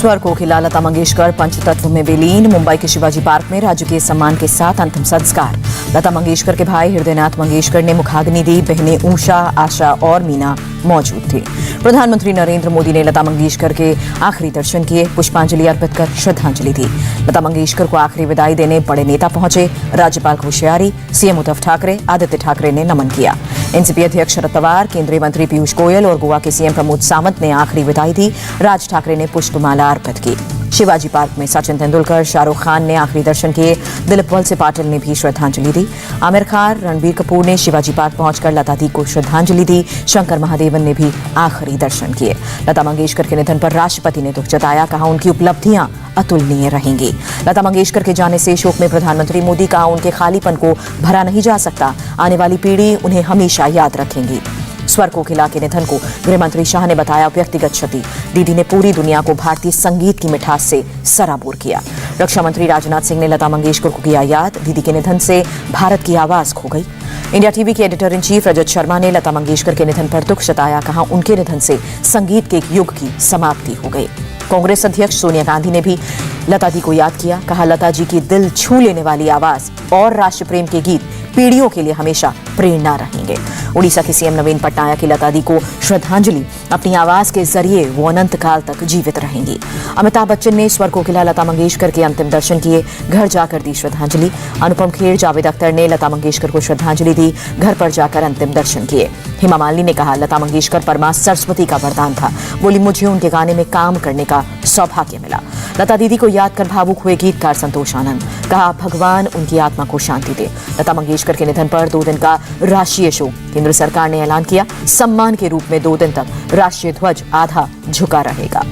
स्वर कोकिला लता मंगेशकर पंचतत्व में विलीन। मुंबई के शिवाजी पार्क में राजकीय सम्मान के साथ अंतिम संस्कार। लता मंगेशकर के भाई हृदयनाथ मंगेशकर ने मुखाग्नि दी। बहनें उषा, आशा और मीना मौजूद थी। प्रधानमंत्री नरेंद्र मोदी ने लता मंगेशकर के आखिरी दर्शन किए, पुष्पांजलि अर्पित कर श्रद्धांजलि दी। लता मंगेशकर को आखिरी विदाई देने बड़े नेता पहुंचे। राज्यपाल कोश्यारी, सीएम उद्धव ठाकरे, आदित्य ठाकरे ने नमन किया। एनसीपी अध्यक्ष शरद पवार, केंद्रीय मंत्री पीयूष गोयल और गोवा के सीएम प्रमोद सावंत ने आखिरी विदाई दी। राज ठाकरे ने पुष्पमाला अर्पित की। शिवाजी पार्क में सचिन तेंदुलकर, शाहरुख खान ने आखिरी दर्शन किए। दिलीप वलसे पाटिल ने भी श्रद्धांजलि दी। आमिर खान, रणबीर कपूर ने शिवाजी पार्क पहुंचकर लता दी को श्रद्धांजलि दी। शंकर महादेवन ने भी आखिरी दर्शन किए। लता मंगेशकर के निधन पर राष्ट्रपति ने दुख जताया, कहा उनकी उपलब्धियां अतुलनीय रहेंगी। लता मंगेशकर के जाने से शोक में प्रधानमंत्री मोदी, कहा उनके खालीपन को भरा नहीं जा सकता। आने वाली पीढ़ी उन्हें हमेशा याद रखेंगी। स्वर कोकिला के निधन को गृहमंत्री शाह ने बताया व्यक्तिगत क्षति। दीदी ने पूरी दुनिया को भारतीय संगीत की मिठास से सराबोर किया। रक्षा मंत्री राजनाथ सिंह ने लता मंगेशकर को किया याद। दीदी के निधन से भारत की आवाज खो गई। इंडिया टीवी के editor in chief Rajat Sharma ने लता मंगेशकर के निधन पर दुख जताया, कहा उनके निधन से संगीत के एक युग की समाप्ति हो गई। कांग्रेस अध्यक्ष सोनिया गांधी ने भी लता दी को याद किया, कहा लता जी की दिल छू लेने वाली आवाज और राष्ट्र प्रेम के गीत पीढ़ियों के लिए हमेशा प्रेरणा रहेंगे। उड़ीसा के सीएम नवीन पटनायक की लता दी को श्रद्धांजलि, अपनी आवाज के जरिए वो अनंत काल तक जीवित रहेंगी। अमिताभ बच्चन ने स्वर कोकिला लता मंगेशकर के अंतिम दर्शन किए, घर जाकर दी श्रद्धांजलि। अनुपम खेर, जावेद अख्तर ने लता मंगेशकर को श्रद्धांजलि दी, घर पर जाकर अंतिम दर्शन किए। हेमा मालिनी ने कहा लता मंगेशकर परमा सरस्वती का वरदान था। बोली मुझे उनके गाने में काम करने का सौभाग्य मिला। लता दीदी को याद कर भावुक हुए गीतकार संतोष आनंद, कहा भगवान उनकी आत्मा को शांति दे। लता मंगेशकर के निधन पर 2 दिन का राष्ट्रीय शोक। केंद्र सरकार ने ऐलान किया, सम्मान के रूप में 2 दिन तक राष्ट्रीय ध्वज आधा झुका रहेगा।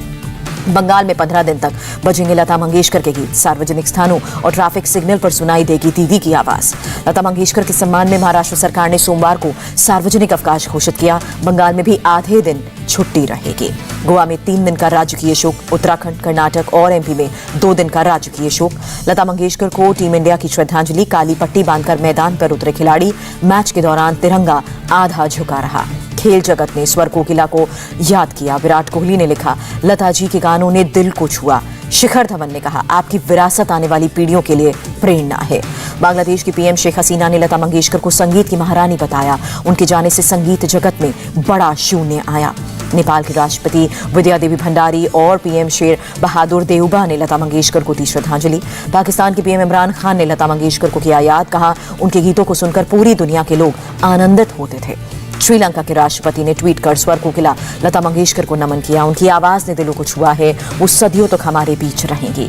बंगाल में 15 दिन तक बजेंगे लता मंगेशकर के गीत। सार्वजनिक स्थानों और ट्रैफिक सिग्नल पर सुनाई देगी दीदी की आवाज। लता मंगेशकर के सम्मान में महाराष्ट्र सरकार ने सोमवार को सार्वजनिक अवकाश घोषित किया। बंगाल में भी आधे दिन छुट्टी रहेगी। गोवा में 3 दिन का राजकीय शोक। उत्तराखंड, कर्नाटक और एमपी में 2 दिन का राजकीय शोक। लता मंगेशकर को टीम इंडिया की श्रद्धांजलि। काली पट्टी बांधकर मैदान पर उतरे खिलाड़ी। मैच के दौरान तिरंगा आधा झुका रहा। खेल जगत ने स्वर कोकिला को याद किया। विराट कोहली ने लिखा, लता जी के गानों ने दिल को छुआ। शिखर धवन ने कहा, आपकी विरासत आने वाली पीढ़ियों के लिए प्रेरणा है। बांग्लादेश की पीएम शेख हसीना ने लता मंगेशकर को संगीत की महारानी बताया। उनके जाने से संगीत जगत में बड़ा शून्य आया। नेपाल के राष्ट्रपति विद्या देवी भंडारी और पीएम शेर बहादुर देउबा ने लता मंगेशकर को दी श्रद्धांजलि। पाकिस्तान के पीएम इमरान खान ने लता मंगेशकर को किया याद, कहा उनके गीतों को सुनकर पूरी दुनिया के लोग आनंदित होते थे। श्रीलंका के राष्ट्रपति ने ट्वीट कर स्वर कोकिला लता मंगेशकर को नमन किया। उनकी आवाज ने दिलों को छुआ है, वो सदियों तक हमारे बीच रहेंगी।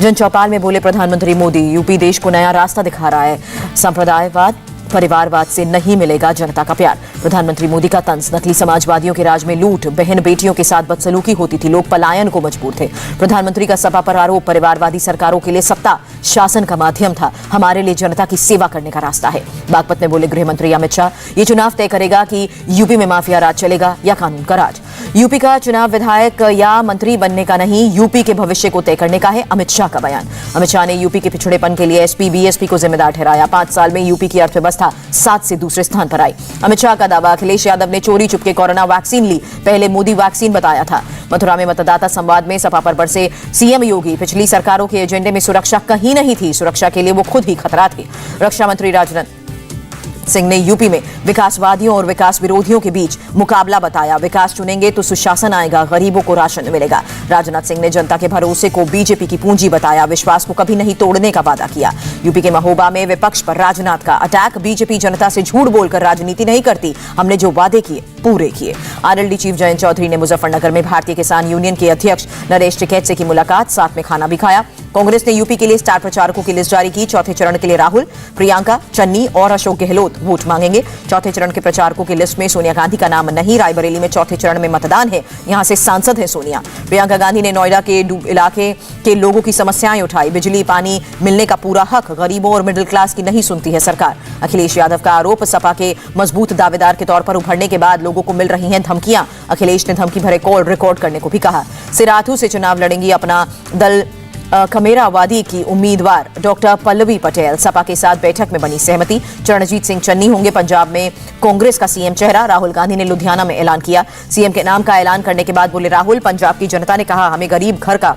जन चौपाल में बोले प्रधानमंत्री मोदी, यूपी देश को नया रास्ता दिखा रहा है। सांप्रदायवाद, परिवारवाद से नहीं मिलेगा जनता का प्यार। प्रधानमंत्री मोदी का तंज, नकली समाजवादियों के राज में लूट, बहन बेटियों के साथ बदसलूकी होती थी, लोग पलायन को मजबूर थे। प्रधानमंत्री का सपा पर आरोप, परिवारवादी सरकारों के लिए सत्ता शासन का माध्यम था, हमारे लिए जनता की सेवा करने का रास्ता है। बागपत में बोले गृहमंत्री अमित शाह, ये चुनाव तय करेगा कि यूपी में माफिया राज चलेगा या कानून का राज। यूपी का चुनाव विधायक या मंत्री बनने का नहीं, यूपी के भविष्य को तय करने का है, अमित शाह का बयान। अमित शाह ने यूपी के पिछड़ेपन के लिए एसपी बीएसपी को जिम्मेदार ठहराया। 5 साल में यूपी की अर्थव्यवस्था 7 से दूसरे स्थान पर आई। अमित शाह का दावा, अखिलेश यादव ने चोरी चुपके कोरोना वैक्सीन ली, पहले मोदी वैक्सीन बताया था। मथुरा में मतदाता संवाद में सपा पर बरसे सीएम योगी, पिछली सरकारों के एजेंडे में सुरक्षा कहीं नहीं थी, सुरक्षा के लिए वो खुद ही खतरा थे। रक्षा मंत्री राजनाथ सिंह ने यूपी में विकासवादियों और विकास विरोधियों के बीच मुकाबला बताया। विकास चुनेंगे तो सुशासन आएगा, गरीबों को राशन मिलेगा। राजनाथ सिंह ने जनता के भरोसे को बीजेपी की पूंजी बताया, विश्वास को कभी नहीं तोड़ने का वादा किया। यूपी के महोबा में विपक्ष पर राजनाथ का अटैक, बीजेपी जनता से झूठ बोलकर राजनीति नहीं करती, हमने जो वादे किए पूरे किए। आरएलडी चीफ जयंत चौधरी ने मुजफ्फरनगर में भारतीय किसान यूनियन के अध्यक्ष नरेश टिकैत से की मुलाकात, साथ में खाना भी खाया। कांग्रेस ने यूपी के लिए स्टार प्रचारकों की लिस्ट जारी की। चौथे चरण के लिए राहुल, प्रियंका, चन्नी और अशोक गहलोत वोट मांगेंगे। चौथे चरण के प्रचारकों की लिस्ट में सोनिया गांधी का नाम नहीं। रायबरेली में चौथे चरण में मतदान है, यहां से सांसद है सोनिया। प्रियंका गांधी ने नोएडा के इलाके के लोगों की समस्याएं उठाई। बिजली पानी मिलने का पूरा हक गरीबों और मिडिल क्लास की नहीं सुनती है सरकार। अखिलेश यादव का आरोप, सपा के मजबूत दावेदार के तौर पर उभरने के बाद लोगों को मिल रही हैं धमकियां। अखिलेश ने धमकी भरे कॉल रिकॉर्ड करने को भी कहा। सिराथू से चुनाव लड़ेंगी अपना दल खमेरावादी की उम्मीदवार डॉक्टर पल्लवी पटेल। सपा के साथ बैठक में बनी सहमति। चरणजीत सिंह चन्नी होंगे पंजाब में कांग्रेस का सीएम चेहरा। राहुल गांधी ने लुधियाना में ऐलान किया। सीएम के नाम का ऐलान करने के बाद बोले राहुल, पंजाब की जनता ने कहा हमें गरीब घर का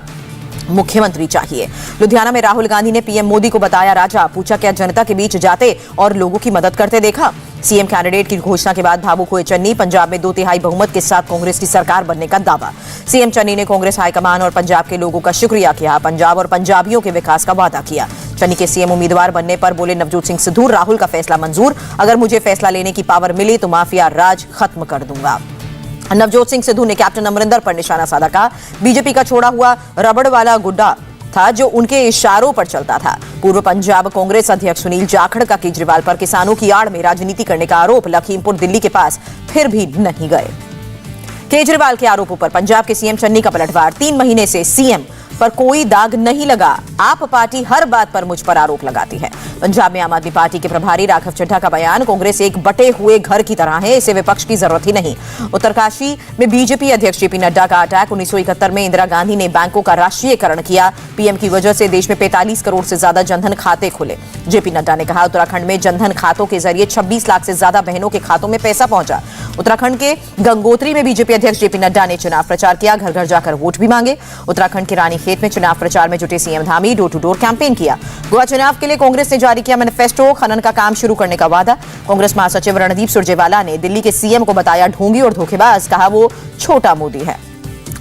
मुख्यमंत्री चाहिए। लुधियाना में राहुल गांधी ने पीएम मोदी को बताया राजा। पूछा क्या जनता के बीच जाते और लोगों की मदद करते देखा। सीएम कैंडिडेट की घोषणा के बाद भावुक हुए चन्नी। पंजाब में 2/3 बहुमत के साथ कांग्रेस की सरकार बनने का दावा। सीएम चन्नी ने कांग्रेस हाईकमान और पंजाब के लोगों का शुक्रिया किया। पंजाब और पंजाबियों के विकास का वादा किया। चन्नी के सीएम उम्मीदवार बनने पर बोले नवजोत सिंह सिद्धू, राहुल का फैसला मंजूर। अगर मुझे फैसला लेने की पावर मिली तो माफिया राज खत्म कर दूंगा। नवजोत सिंह सिद्धू ने कैप्टन अमरिंदर पर निशाना साधा। कहा बीजेपी का छोड़ा हुआ रबड़ वाला गुड्डा था जो उनके इशारों पर चलता था। पूर्व पंजाब कांग्रेस अध्यक्ष सुनील जाखड़ का केजरीवाल पर किसानों की आड़ में राजनीति करने का आरोप। लखीमपुर दिल्ली के पास फिर भी नहीं गए। केजरीवाल के आरोपों पर पंजाब के सीएम चन्नी का पलटवार। 3 महीने से सीएम पर कोई दाग नहीं लगा। आप पार्टी हर बात पर मुझ पर आरोप लगाती है। पंजाब में आम आदमी पार्टी के प्रभारी राघव चड्ढा का बयान। कांग्रेस एक बटे हुए घर की तरह है, इसे विपक्ष की जरूरत ही नहीं। उत्तरकाशी में बीजेपी अध्यक्ष जेपी नड्डा का अटैक। 1971 में इंदिरा गांधी ने बैंकों का राष्ट्रीयकरण किया। पीएम की वजह से देश में 45 करोड़ से ज्यादा जनधन खाते खुले। जेपी नड्डा ने कहा उत्तराखंड में जनधन खातों के जरिए 26 लाख से ज्यादा बहनों के खातों में पैसा पहुंचा। उत्तराखंड के गंगोत्री में बीजेपी अध्यक्ष जेपी नड्डा ने चुनाव प्रचार किया। घर घर जाकर वोट भी मांगे। उत्तराखंड के रानीखेत में चुनाव प्रचार में जुटे CM Dhami door to door campaign किया। गोवा चुनाव के लिए कांग्रेस ने जारी किया मैनिफेस्टो। खनन का काम शुरू करने का वादा। कांग्रेस महासचिव रणदीप सुरजेवाला ने दिल्ली के सीएम को बताया ढोंगी और धोखेबाज। कहा वो छोटा मोदी है।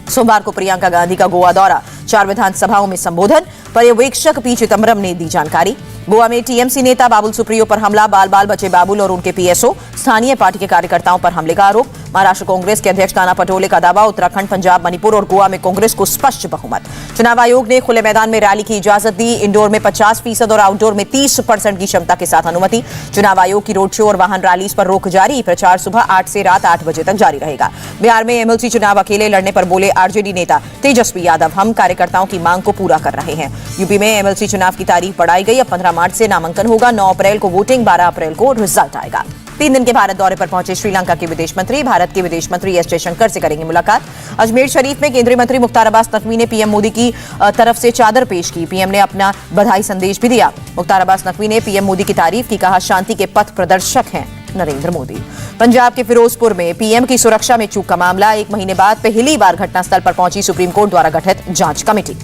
सोमवार को प्रियंका गांधी का गोवा दौरा। 4 विधानसभाओं में संबोधन। पर्यवेक्षक पी चिदम्बरम ने दी जानकारी। गोवा में टीएमसी नेता बाबुल सुप्रियो पर हमला। बाल बाल बचे बाबुल और उनके पीएसओ। स्थानीय पार्टी के कार्यकर्ताओं पर हमले का आरोप। महाराष्ट्र कांग्रेस के अध्यक्ष नाना पटोले का दावा। उत्तराखंड, पंजाब, मणिपुर और गोवा में कांग्रेस को स्पष्ट बहुमत। चुनाव आयोग ने खुले मैदान में रैली की इजाजत दी। इंडोर में 50% और आउटडोर में 30% की क्षमता के साथ अनुमति। चुनाव आयोग की रोड शो और वाहन रैलीज पर रोक जारी। प्रचार सुबह 8 से रात 8 बजे तक जारी रहेगा। बिहार में एमएलसी चुनाव अकेले लड़ने पर बोले आरजेडी नेता तेजस्वी यादव, हम कार्यकर्ताओं की मांग को पूरा कर रहे हैं। यूपी में एमएलसी चुनाव की तारीख बढ़ाई गई। अब 15 मार्च से नामांकन होगा। 9 अप्रैल को वोटिंग, 12 अप्रैल को रिजल्ट आएगा। 3 दिन के भारत दौरे पर पहुंचे श्रीलंका के विदेश मंत्री। भारत के विदेश मंत्री एस जयशंकर से करेंगे मुलाकात। अजमेर शरीफ में केंद्रीय मंत्री मुख्तार अब्बास नकवी ने पीएम मोदी की तरफ से चादर पेश की। पीएम ने अपना बधाई संदेश भी दिया। मुख्तार अब्बास नकवी ने पीएम मोदी की तारीफ की। कहा शांति के पथ प्रदर्शक हैं नरेंद्र मोदी। पंजाब के फिरोजपुर में पीएम की सुरक्षा में चूक का मामला। 1 महीने बाद पहली बार घटनास्थल पर पहुंची सुप्रीम कोर्ट द्वारा गठित जांच कमेटी।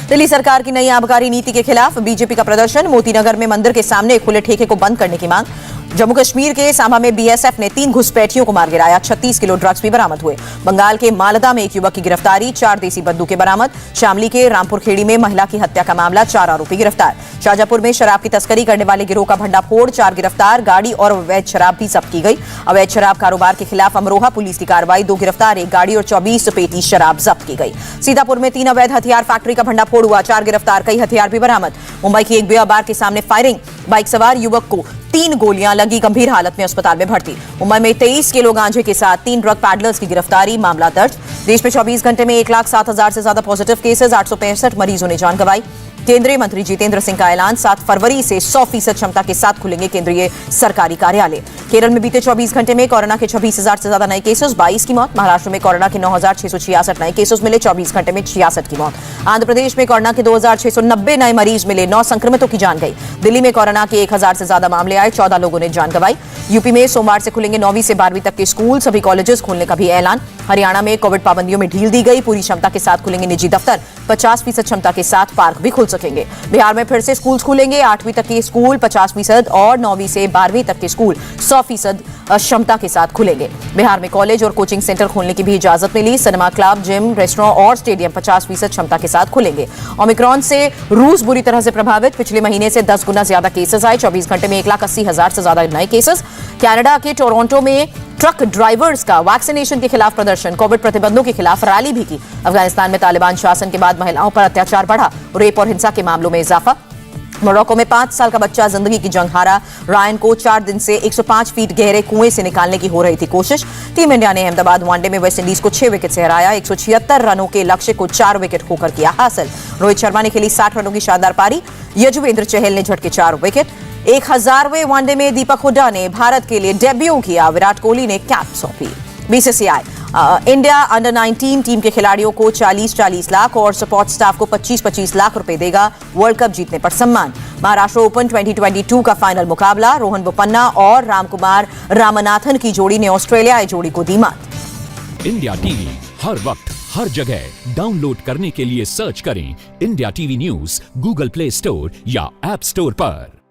दिल्ली सरकार की नई आबकारी नीति के खिलाफ बीजेपी का प्रदर्शन। मोतीनगर में मंदिर के सामने खुले ठेके को बंद करने की मांग। जम्मू कश्मीर के सांबा में बीएसएफ ने 3 घुसपैठियों को मार गिराया। 36 किलो ड्रग्स भी बरामद हुए। बंगाल के मालदा में एक युवक की गिरफ्तारी। 4 देसी बंदूकें बरामद। शामली के रामपुर खेड़ी में महिला की हत्या का मामला। 4 आरोपी गिरफ्तार। शाहजहांपुर में शराब की तस्करी करने वाले गिरोह का भंडाफोड़। 4 गिरफ्तार। गाड़ी और अवैध शराब भी जब्त की गई। अवैध शराब कारोबार के खिलाफ अमरोहा पुलिस की कार्रवाई। 2 गिरफ्तार। 1 गाड़ी और 24 पेटी शराब जब्त की गई। सीतापुर में 3 अवैध हथियार फैक्ट्री का भंडाफोड़ हुआ। 4 गिरफ्तार। कई हथियार भी बरामद। मुंबई की एक बियर बार के सामने फायरिंग। बाइक सवार युवक को 3 गोलियां लगी। गंभीर हालत में अस्पताल में भर्ती। मुंबई में 23 किलो गांजे के साथ 3 ड्रग पैडलर्स की गिरफ्तारी। मामला दर्ज। देश में 24 घंटे में 1,07,000 से ज्यादा पॉजिटिव केसेस। 865 मरीजों ने जान गंवाई। केंद्रीय मंत्री जितेंद्र सिंह का ऐलान। 7 फरवरी से 100% क्षमता के साथ खुलेंगे केंद्रीय सरकारी कार्यालय। केरल में बीते 24 घंटे में कोरोना के 26,000 से ज्यादा नए केसेस। 22 की मौत। महाराष्ट्र में कोरोना के 9,666 नए केसेस मिले। 24 घंटे में 66 की मौत। आंध्र प्रदेश में कोरोना के 2,690 नए मरीज मिले। 9 संक्रमितों की जान गई। दिल्ली में कोरोना के 1,000 से ज्यादा मामले आए। 14 लोगों ने जान गंवाई। यूपी में सोमवार से खुलेंगे 9वीं से 12वीं तक के स्कूल। सभी कॉलेजेस खोलने का भी ऐलान। हरियाणा में कोविड पाबंदियों में ढील दी गई। पूरी क्षमता के साथ खुलेंगे निजी दफ्तर। 50% क्षमता के साथ पार्क भी खुल सकेंगे। बिहार में फिर से स्कूल खुलेंगे। 8वीं तक के स्कूल 50% और 9वीं से 12वीं तक के स्कूल 100% क्षमता के साथ खुलेंगे। बिहार में कॉलेज और कोचिंग सेंटर खोलने की भी इजाजत मिली। सिनेमा क्लब, जिम, रेस्टोरेंट और स्टेडियम 50% क्षमता के साथ खुलेंगे। ओमिक्रॉन से रूस बुरी तरह से प्रभावित। पिछले महीने से 10 गुना ज्यादा केसेस आए। 24 घंटे में 1,80,000 से ज्यादा नए केसेस। कनाडा के टोरंटो में ट्रक ड्राइवर्स का वैक्सीनेशन के खिलाफ प्रदर्शन। कोविड प्रतिबंधों के खिलाफ रैली भी की। अफगानिस्तान में तालिबान शासन के बाद महिलाओं पर अत्याचार बढ़ा। रेप और हिंसा के मामलों में इजाफा। मोरक्को में 5 साल का बच्चा जिंदगी की जंग हारा। रायन को 4 दिन से 105 फीट गहरे कुएं से निकालने की हो रही थी कोशिश। टीम इंडिया ने अहमदाबाद वनडे में वेस्टइंडीज को 6 विकेट से हराया। 176 रनों के लक्ष्य को 4 विकेट खोकर किया हासिल। रोहित शर्मा ने खेली 60 रनों की शानदार पारी। यजुवेंद्र चहल ने झटके 4 विकेट। 1000वें वनडे में दीपक हुड्डा ने भारत के लिए डेब्यू किया। विराट कोहली ने कैप सौंपी। बीसीसीआई इंडिया अंडर 19 टीम के खिलाड़ियों को 40-40 लाख और सपोर्ट स्टाफ को 25-25 लाख रुपए देगा वर्ल्ड कप जीतने पर सम्मान। महाराष्ट्र ओपन 2022 का फाइनल मुकाबला, रोहन बोपन्ना और रामकुमार रामनाथन की जोड़ी ने ऑस्ट्रेलियाई जोड़ी को दी मात। इंडिया टीवी हर वक्त हर जगह डाउनलोड करने के लिए सर्च करें India TV news Google play store या ऐप स्टोर पर।